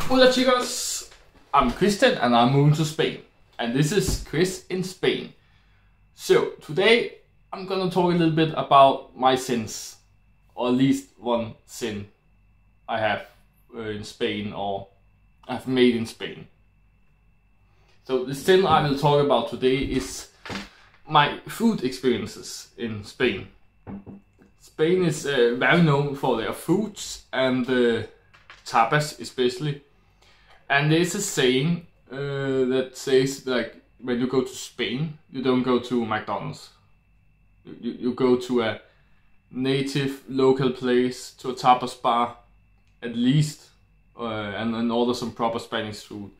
Hola chicos, I'm Christian and I'm moving to Spain, and this is Chris in Spain. So today I'm gonna talk a little bit about my sins, or at least one sin I have in Spain, or I've made in Spain. So the sin I will talk about today is my food experiences in Spain. Spain is very known for their foods and tapas especially. And there's a saying that says like when you go to Spain, you don't go to McDonald's. You go to a native local place, to a tapas bar at least, and order some proper Spanish food.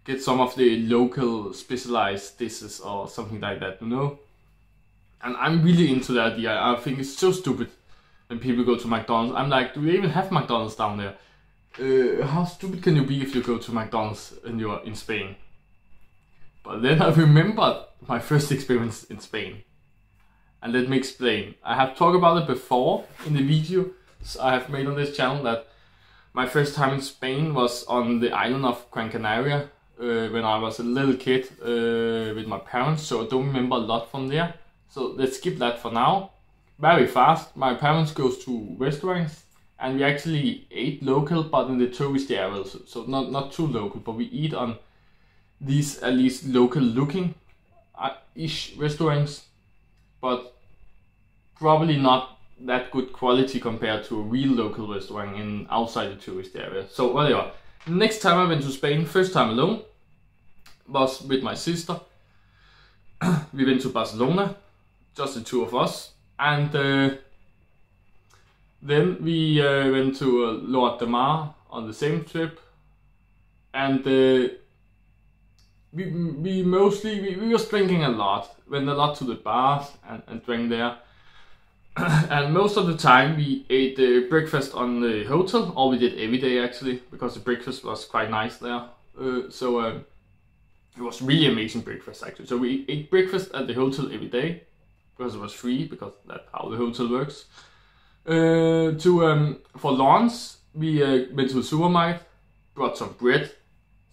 Get some of the local specialized dishes or something like that, you know? And I'm really into the idea. I think it's so stupid when people go to McDonald's. I'm like, do they even have McDonald's down there? How stupid can you be if you go to McDonald's and you're in Spain? But then I remembered my first experience in Spain. And let me explain. I have talked about it before in the videos I have made on this channel, that my first time in Spain was on the island of Gran Canaria when I was a little kid with my parents, so I don't remember a lot from there. So let's skip that for now. Very fast, my parents goes to restaurants. And we actually ate local, but in the tourist areas, so not too local, but we eat on these at least local looking ish restaurants, but probably not that good quality compared to a real local restaurant in outside the tourist area. So whatever. Next time I went to Spain, first time alone, was with my sister. We went to Barcelona, just the two of us, and then we went to Lloret de Mar on the same trip, and we was drinking a lot, went a lot to the bars and drank there, and most of the time we ate breakfast on the hotel, or we did every day actually, because the breakfast was quite nice there. So it was really amazing breakfast actually. So we ate breakfast at the hotel every day because it was free, because that's how the hotel works. For lunch, we went to the supermarket, brought some bread,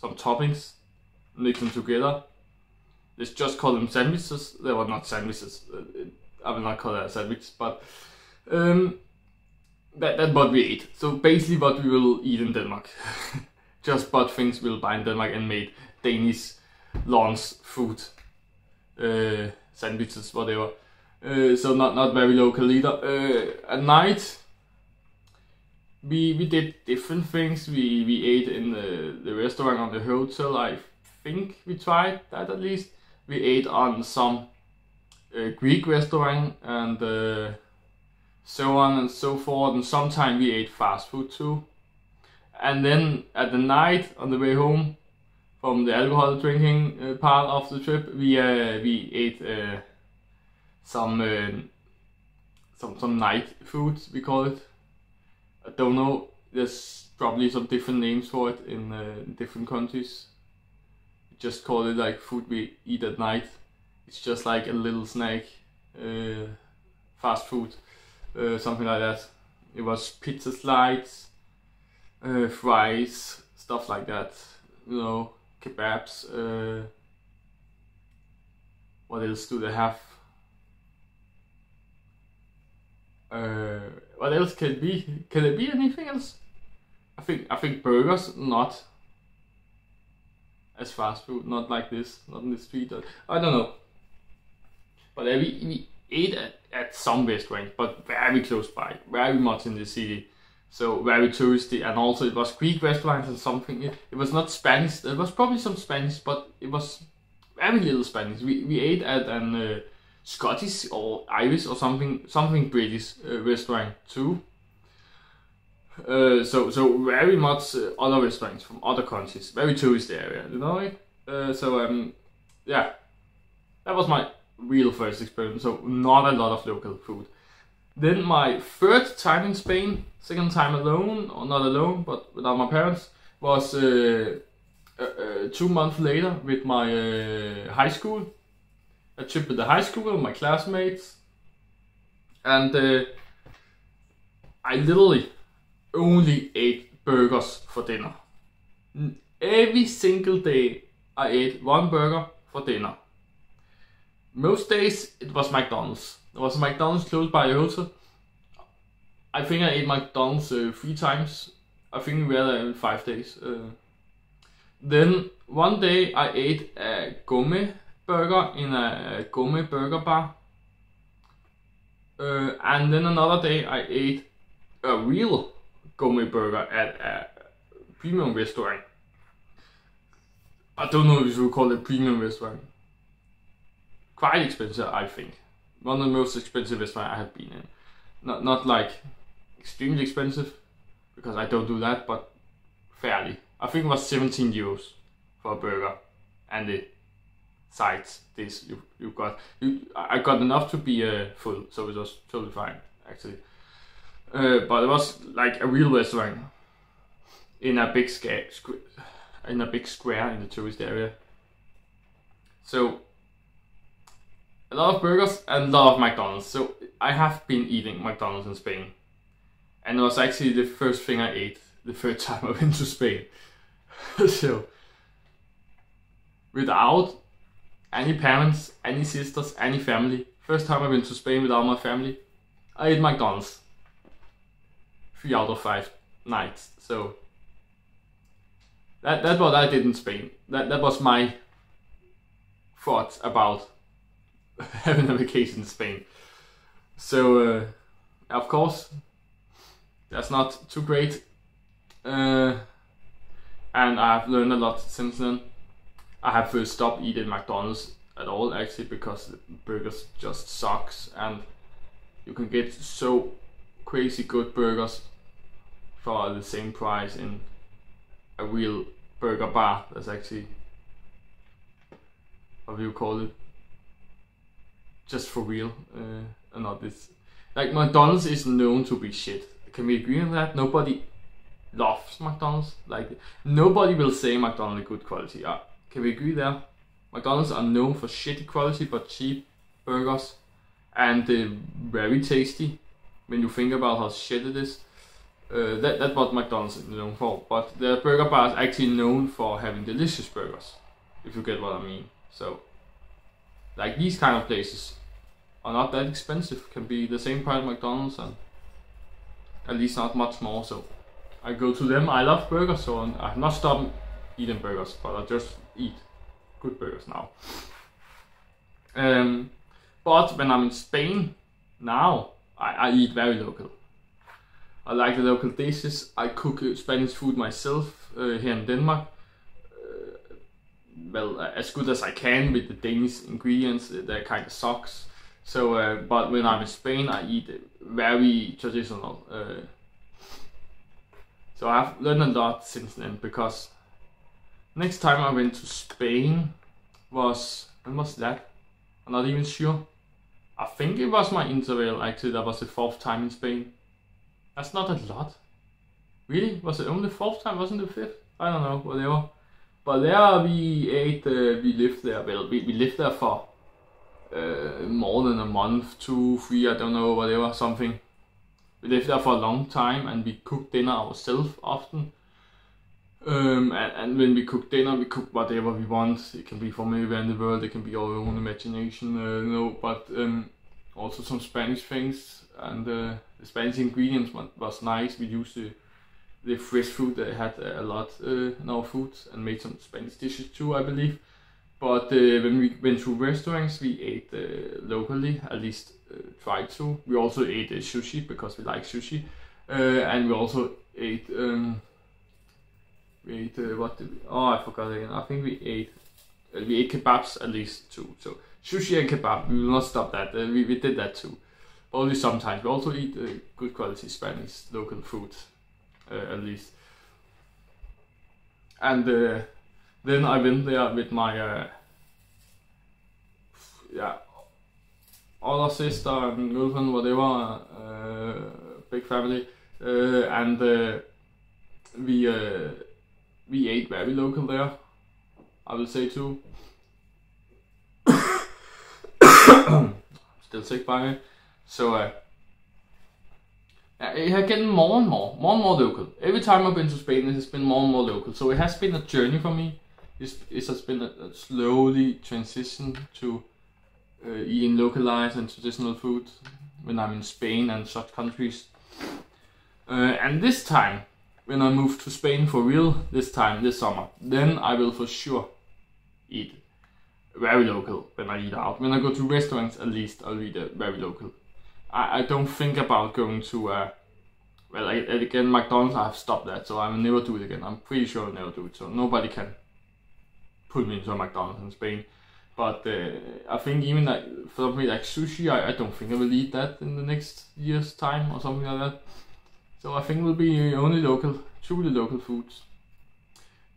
some toppings, mixed them together. Let's just call them sandwiches. They were not sandwiches. I will not call that a sandwich, but that's what we ate. So basically what we will eat in Denmark. Just bought things we'll buy in Denmark and made Danish lunch food, sandwiches, whatever. So not very local either. At night we did different things. We ate in the restaurant on the hotel. I think we tried that at least. We ate on some Greek restaurant and so on and so forth. And sometimes we ate fast food too. And then at the night on the way home from the alcohol drinking part of the trip, we ate some night food, we call it. I don't know, there's probably some different names for it in different countries. We just call it like food we eat at night. It's just like a little snack, fast food, something like that. It was pizza slides, fries, stuff like that, you know, kebabs. What else do they have? What else can it be? Can it be anything else? I think burgers, not as fast food, not like this, not in the street. I don't know. But we ate at some restaurant, but very close by, very much in the city. So very touristy, and also it was Greek restaurants and something. It was not Spanish. There was probably some Spanish, but it was very little Spanish. We ate at an Scottish or Irish or something British restaurant too. So very much other restaurants from other countries, very tourist area, you know it. Yeah, that was my real first experience. So not a lot of local food. Then my third time in Spain, second time alone, or not alone, but without my parents, was 2 months later with my high school. A trip with the high school with my classmates, and I literally only ate burgers for dinner. Every single day I ate one burger for dinner. Most days it was McDonald's. There was a McDonald's close by the hotel. I think I ate McDonald's 3 times. I think we were there in 5 days. Then one day I ate a gourmet burger in a gourmet burger bar. And then another day I ate a real gourmet burger at a premium restaurant. I don't know if you would call it premium restaurant. Quite expensive, I think. One of the most expensive restaurants I have been in. Not like extremely expensive, because I don't do that, but fairly. I think it was 17 euros for a burger and the sides. This you got. I got enough to be full, so it was totally fine actually. But it was like a real restaurant in a big square in the tourist area. So a lot of burgers and a lot of McDonald's. So I have been eating McDonald's in Spain, and it was actually the first thing I ate the third time I went to Spain. So without any parents, any sisters, any family, first time I went to Spain without my family, I ate McDonald's 3 out of 5 nights. So that's what I did in Spain. That was my thoughts about having a vacation in Spain. So of course that's not too great, and I've learned a lot since then. I have stopped eating McDonald's at all actually, because the burgers just sucks, and you can get so crazy good burgers for the same price in a real burger bar. That's actually, what do you call it, just for real, and not this. Like, McDonald's is known to be shit. Can we agree on that? Nobody loves McDonald's. Like, nobody will say McDonald's is good quality. Can we agree there? McDonald's are known for shitty quality but cheap burgers, and very tasty when you think about how shit it is. That's what McDonald's is known for. But the burger bar is actually known for having delicious burgers, if you get what I mean. So, like, these kind of places are not that expensive. Can be the same price as McDonald's, and at least not much more. So I go to them. I love burgers, so I have not stopped eating burgers, but I just eat good burgers now. But when I'm in Spain now, I eat very local. I like the local dishes. I cook Spanish food myself here in Denmark. Well, as good as I can with the Danish ingredients. That kind of sucks. So, but when I'm in Spain, I eat very traditional. So I've learned a lot since then, because next time I went to Spain was, when was that? I'm not even sure. I think it was my interval actually. That was the 4th time in Spain. That's not a lot. Really? Was it only the 4th time? Wasn't it the 5th? I don't know, whatever. But there we ate, we lived there. Well, we lived there for more than a month, 2, 3, I don't know, whatever, something. We lived there for a long time, and we cooked dinner ourselves often. And when we cook dinner, we cook whatever we want. It can be from anywhere in the world, it can be our own imagination, but also some Spanish things. And the Spanish ingredients was nice. We used the fresh food that had a lot in our food, and made some Spanish dishes too, I believe. But when we went to restaurants, we ate locally, at least tried to. We also ate sushi, because we like sushi, and we also ate what did we, I forgot again. I think we ate kebabs at least too. So sushi and kebab, we will not stop that. We did that too, but only sometimes. We also eat good quality Spanish local food, at least. And then I went there with my other sister and girlfriend, whatever, big family, and we ate very local there, I will say too. Still sick by me. So It has getting more and more local. Every time I've been to Spain, it has been more and more local. So it has been a journey for me. It has been a slowly transition to eating localized and traditional food when I'm in Spain and such countries. And this time, when I move to Spain for real, this summer, then I will for sure eat very local when I eat out. When I go to restaurants, at least I'll eat very local. I don't think about going to, again, McDonald's, I have stopped that, so I will never do it again. I'm pretty sure I'll never do it, so nobody can put me into a McDonald's in Spain. But I think even like, for something like sushi, I don't think I will eat that in the next year's time or something like that. So I think it will be only local, truly local foods.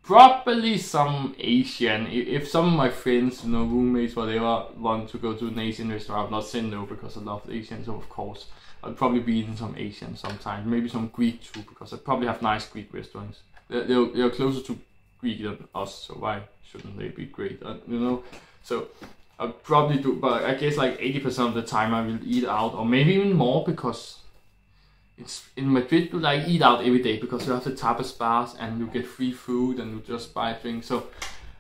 Probably some Asian. If some of my friends, roommates, whatever, want to go to an Asian restaurant, I've not said no because I love Asian, so of course I'll probably be eating some Asian sometimes. Maybe some Greek too, because I probably have nice Greek restaurants. They're closer to Greek than us, so why shouldn't they be great? So I'll probably do, but I guess like 80% of the time I will eat out, or maybe even more, because it's in Madrid you like eat out every day because you have the tapas bars and you get free food and you just buy a drink. So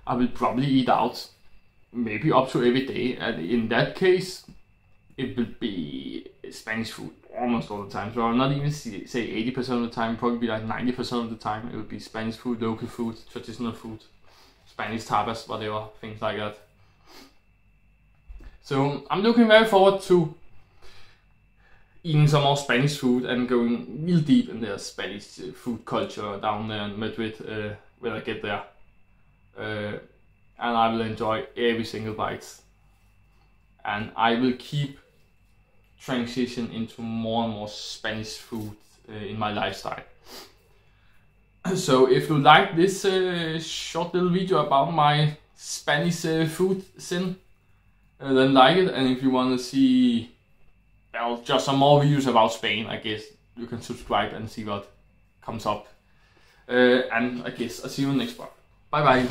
I will probably eat out maybe up to every day, and in that case it will be Spanish food almost all the time. So I'll not even say 80% of the time, probably be like 90% of the time it will be Spanish food, local food, traditional food, Spanish tapas, whatever, things like that. So I'm looking very forward to eating some more Spanish food and going real deep in the Spanish food culture down there in Madrid when I get there. And I will enjoy every single bite. And I will keep transition into more and more Spanish food in my lifestyle. So if you like this short little video about my Spanish food scene, then like it. And if you want to see just some more videos about Spain, I guess you can subscribe and see what comes up. And I guess I'll see you in the next one. Bye bye.